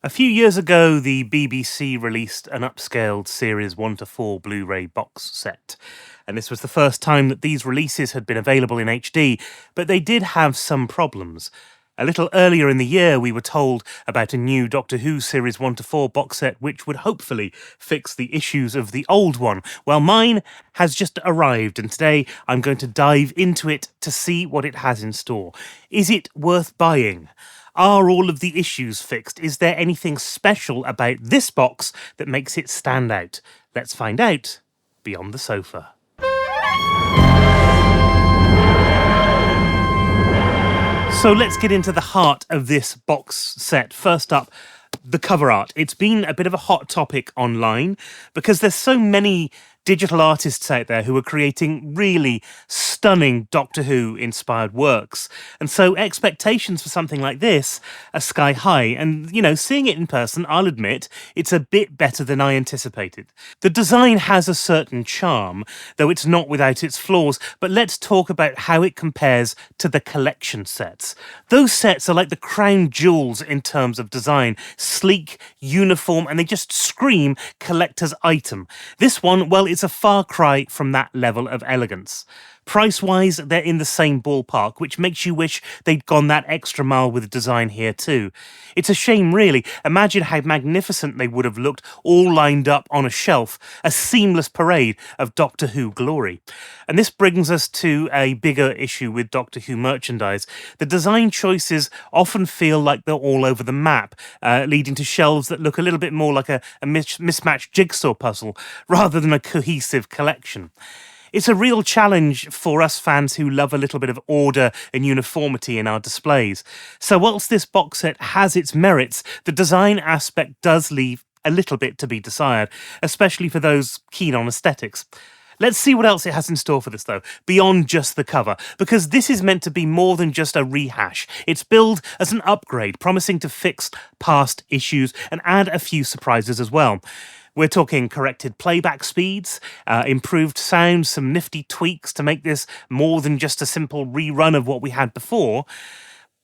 A few years ago, the BBC released an upscaled Series 1 to 4 Blu-ray box set. And this was the first time that these releases had been available in HD, but they did have some problems. A little earlier in the year, we were told about a new Doctor Who Series 1 to 4 box set, which would hopefully fix the issues of the old one. Well, mine has just arrived, and today I'm going to dive into it to see what it has in store. Is it worth buying? Are all of the issues fixed? Is there anything special about this box that makes it stand out? Let's find out beyond the sofa. So let's get into the heart of this box set. First up, the cover art. It's been a bit of a hot topic online because there's so many digital artists out there who are creating really stunning Doctor Who inspired works. And so expectations for something like this are sky high. And, seeing it in person, I'll admit, it's a bit better than I anticipated. The design has a certain charm, though it's not without its flaws. But let's talk about how it compares to the collection sets. Those sets are like the crown jewels in terms of design. Sleek, uniform, and they just scream collector's item. This one, well, it's a far cry from that level of elegance. Price-wise, they're in the same ballpark, which makes you wish they'd gone that extra mile with design here too. It's a shame, really. Imagine how magnificent they would have looked all lined up on a shelf, a seamless parade of Doctor Who glory. And this brings us to a bigger issue with Doctor Who merchandise. The design choices often feel like they're all over the map, leading to shelves that look a little bit more like a mismatched jigsaw puzzle rather than a cohesive collection. It's a real challenge for us fans who love a little bit of order and uniformity in our displays. So whilst this box set has its merits, the design aspect does leave a little bit to be desired, especially for those keen on aesthetics. Let's see what else it has in store for this, though, beyond just the cover, because this is meant to be more than just a rehash. It's billed as an upgrade, promising to fix past issues and add a few surprises as well. We're talking corrected playback speeds, improved sound, some nifty tweaks to make this more than just a simple rerun of what we had before.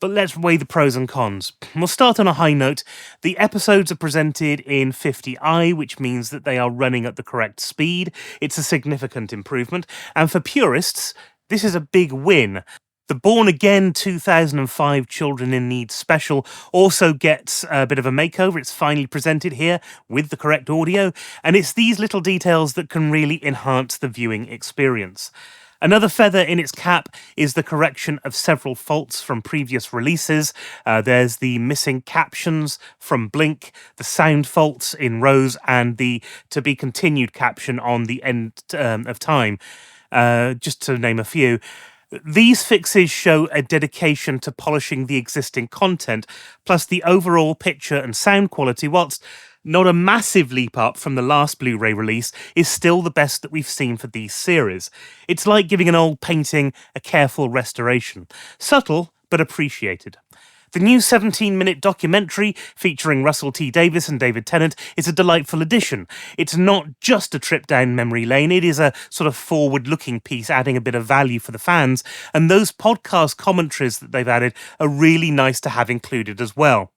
But let's weigh the pros and cons. We'll start on a high note. The episodes are presented in 50i, which means that they are running at the correct speed. It's a significant improvement. And for purists, this is a big win. The Born Again 2005 Children in Need special also gets a bit of a makeover. It's finally presented here with the correct audio, and it's these little details that can really enhance the viewing experience. Another feather in its cap is the correction of several faults from previous releases. There's the missing captions from Blink, the sound faults in Rose, and the to be continued caption on the end of time, just to name a few. These fixes show a dedication to polishing the existing content, plus the overall picture and sound quality, whilst not a massive leap up from the last Blu-ray release, is still the best that we've seen for these series. It's like giving an old painting a careful restoration. Subtle, but appreciated. The new 17-minute documentary featuring Russell T Davies and David Tennant is a delightful addition. It's not just a trip down memory lane, it is a sort of forward-looking piece adding a bit of value for the fans, and those podcast commentaries that they've added are really nice to have included as well.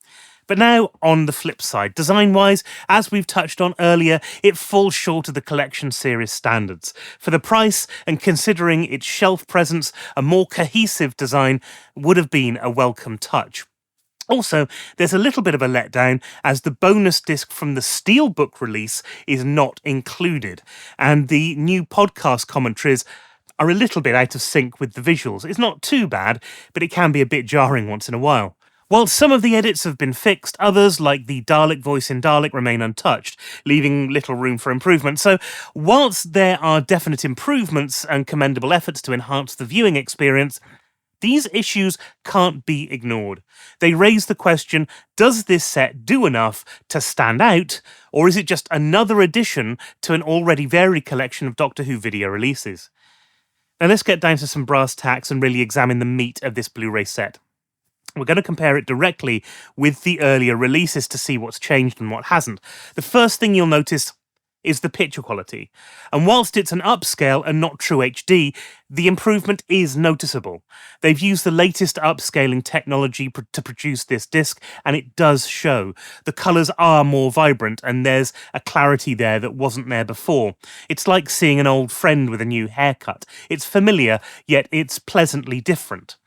But now, on the flip side, design-wise, as we've touched on earlier, it falls short of the collection series standards. For the price, and considering its shelf presence, a more cohesive design would have been a welcome touch. Also, there's a little bit of a letdown as the bonus disc from the Steelbook release is not included, and the new podcast commentaries are a little bit out of sync with the visuals. It's not too bad, but it can be a bit jarring once in a while. While some of the edits have been fixed, others, like the Dalek voice in Dalek, remain untouched, leaving little room for improvement. So, whilst there are definite improvements and commendable efforts to enhance the viewing experience, these issues can't be ignored. They raise the question, does this set do enough to stand out, or is it just another addition to an already varied collection of Doctor Who video releases? Now let's get down to some brass tacks and really examine the meat of this Blu-ray set. We're going to compare it directly with the earlier releases to see what's changed and what hasn't. The first thing you'll notice is the picture quality. And whilst it's an upscale and not true HD, the improvement is noticeable. They've used the latest upscaling technology to produce this disc, and it does show. The colours are more vibrant, and there's a clarity there that wasn't there before. It's like seeing an old friend with a new haircut. It's familiar, yet it's pleasantly different.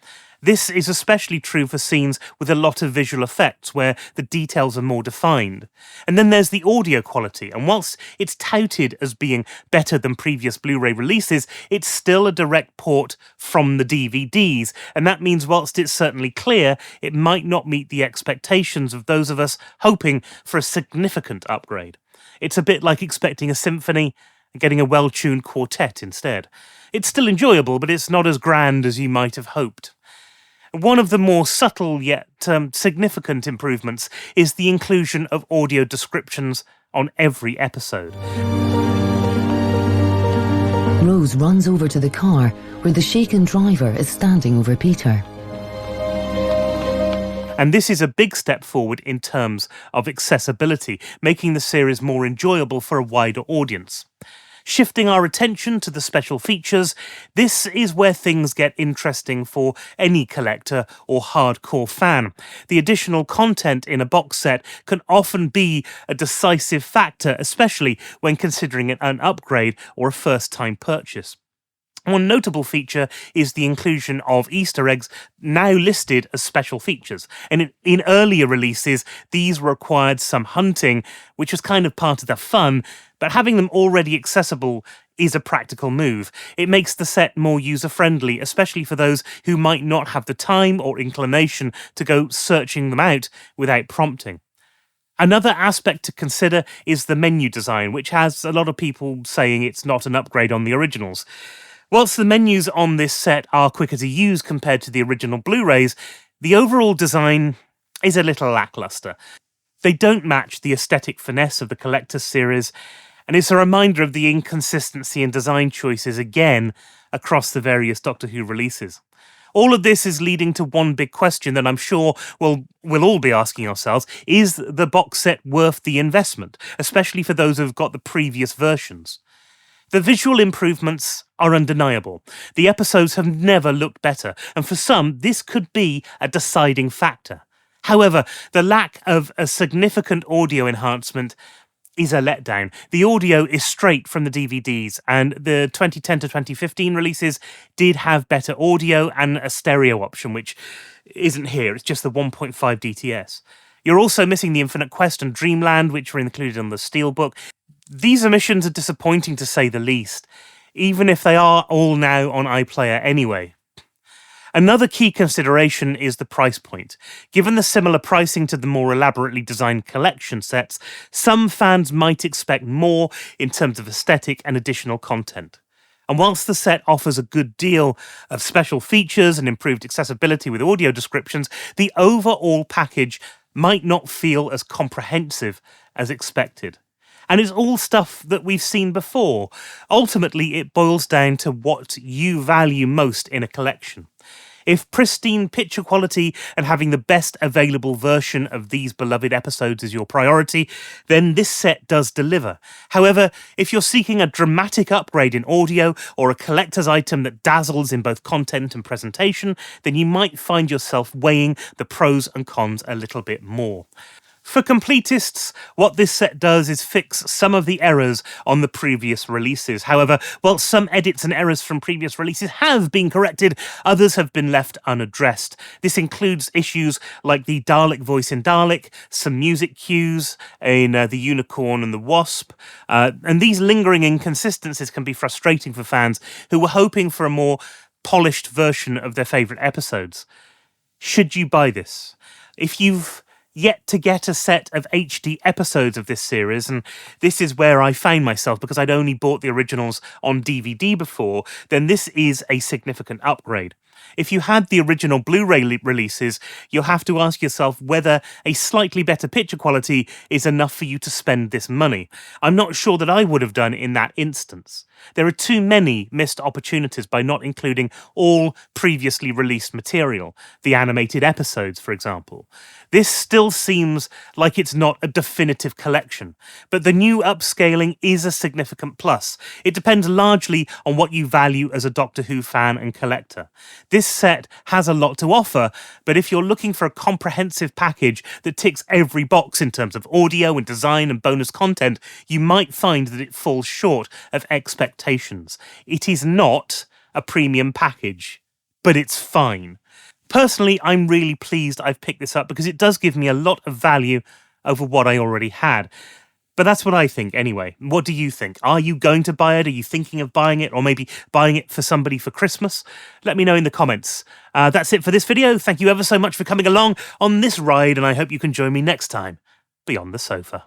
This is especially true for scenes with a lot of visual effects where the details are more defined. And then there's the audio quality, and whilst it's touted as being better than previous Blu-ray releases, it's still a direct port from the DVDs, and that means whilst it's certainly clear, it might not meet the expectations of those of us hoping for a significant upgrade. It's a bit like expecting a symphony and getting a well-tuned quartet instead. It's still enjoyable, but it's not as grand as you might have hoped. One of the more subtle yet significant improvements is the inclusion of audio descriptions on every episode. Rose runs over to the car where the shaken driver is standing over Peter. And this is a big step forward in terms of accessibility, making the series more enjoyable for a wider audience. Shifting our attention to the special features, this is where things get interesting for any collector or hardcore fan. The additional content in a box set can often be a decisive factor, especially when considering an upgrade or a first-time purchase. One notable feature is the inclusion of Easter eggs now listed as special features. And in earlier releases, these required some hunting, which was kind of part of the fun, but having them already accessible is a practical move. It makes the set more user-friendly, especially for those who might not have the time or inclination to go searching them out without prompting. Another aspect to consider is the menu design, which has a lot of people saying it's not an upgrade on the originals. Whilst the menus on this set are quicker to use compared to the original Blu-rays, the overall design is a little lackluster. They don't match the aesthetic finesse of the Collector's series, and it's a reminder of the inconsistency in design choices again across the various Doctor Who releases. All of this is leading to one big question that I'm sure we'll all be asking ourselves. Is the box set worth the investment, especially for those who've got the previous versions? The visual improvements are undeniable. The episodes have never looked better, and for some, this could be a deciding factor. However, the lack of a significant audio enhancement is a letdown. The audio is straight from the DVDs, and the 2010 to 2015 releases did have better audio and a stereo option, which isn't here. It's just the 1.5 DTS. You're also missing the Infinite Quest and Dreamland, which were included on the Steelbook. These omissions are disappointing to say the least, even if they are all now on iPlayer anyway. Another key consideration is the price point. Given the similar pricing to the more elaborately designed collection sets, some fans might expect more in terms of aesthetic and additional content. And whilst the set offers a good deal of special features and improved accessibility with audio descriptions, the overall package might not feel as comprehensive as expected. And it's all stuff that we've seen before. Ultimately, it boils down to what you value most in a collection. If pristine picture quality and having the best available version of these beloved episodes is your priority, then this set does deliver. However, if you're seeking a dramatic upgrade in audio or a collector's item that dazzles in both content and presentation, then you might find yourself weighing the pros and cons a little bit more. For completists, what this set does is fix some of the errors on the previous releases. However, while some edits and errors from previous releases have been corrected, others have been left unaddressed. This includes issues like the Dalek voice in Dalek, some music cues in The Unicorn and the Wasp, and these lingering inconsistencies can be frustrating for fans who were hoping for a more polished version of their favourite episodes. Should you buy this? If you've yet to get a set of HD episodes of this series, and this is where I found myself because I'd only bought the originals on DVD before, then this is a significant upgrade. If you had the original Blu-ray releases, you'll have to ask yourself whether a slightly better picture quality is enough for you to spend this money. I'm not sure that I would have done in that instance. There are too many missed opportunities by not including all previously released material, the animated episodes, for example. This still seems like it's not a definitive collection, but the new upscaling is a significant plus. It depends largely on what you value as a Doctor Who fan and collector. This set has a lot to offer, but if you're looking for a comprehensive package that ticks every box in terms of audio and design and bonus content, you might find that it falls short of expectations. It is not a premium package, but it's fine. Personally, I'm really pleased I've picked this up because it does give me a lot of value over what I already had. But that's what I think anyway. What do you think? Are you going to buy it? Are you thinking of buying it, or maybe buying it for somebody for Christmas? Let me know in the comments. That's it for this video. Thank you ever so much for coming along on this ride, and I hope you can join me next time beyond the sofa.